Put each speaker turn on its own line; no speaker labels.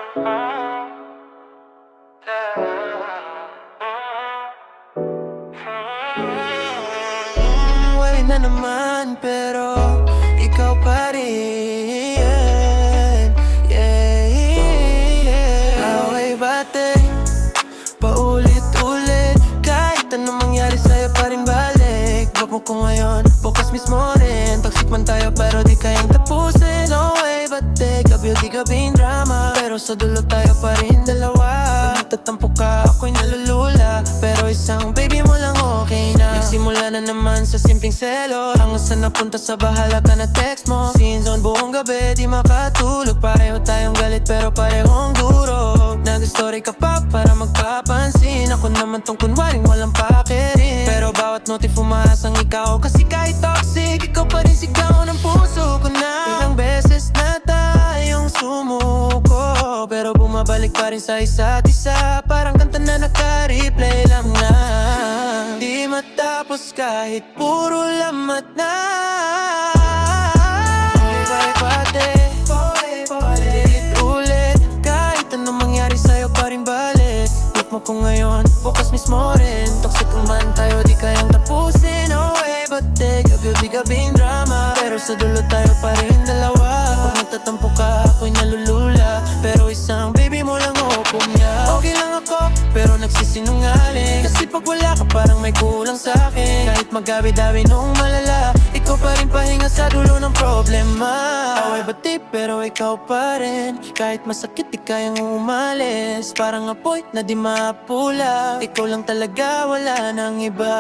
Wala na naman pero ikaw pa rin. Away bate, paulit-ulit. Kahit anong mangyari sa'yo pa rin balik. Block mo ko ngayon, bukas mismo rin. Toxic man tayo pero di kayang tapusin. No way bate, gabi-gabing drama, pero sa dulo tayo pa rin dalawa. Pag nagtatampo ka, ako'y nalulula, pero isang baby mo lang okay na. Nagsimula na naman sa simpleng selo, hanggang sa napunta sa bahala ka na text mo. Scene zone buong gabi, di makatulog. Pareho tayong galit pero parehong durog. Nag-story ka pa para magpapansin. Ako naman tong kunwaring walang pake rin, pero bawat notif umaasang ikaw. Kasi kahit toxic, ikaw pa rin sigaw ng puso ko na. Ilang beses na tayong sumuko, pero bumabalik pa rin sa isa't isa. Parang kanta na naka-replay lang na di matapos kahit puro lamat na. Balik-bate, ulit-ulit. Kahit anong mangyari sa'yo pa rin balik. Look mo ko ngayon, bukas mismo rin. Toxic man tayo, di kayang tapusin. No way, bate, gabi-gabing drama, pero sa dulo tayo pa rin dalawa. Pag nagtatampo ka, ako'y nalulula, pero isang baby mo lang ako niya. Okay lang ako, pero nagsisinungaling. Kasi pag wala ka parang may kulang sa'kin. Kahit magabi-dabi nung malala, ikaw pa rin pahinga sa dulo ng problema. Away bati pero ikaw pa rin. Kahit masakit di kayang umalis. Parang apoy na di mapula, ikaw lang talaga, wala nang iba.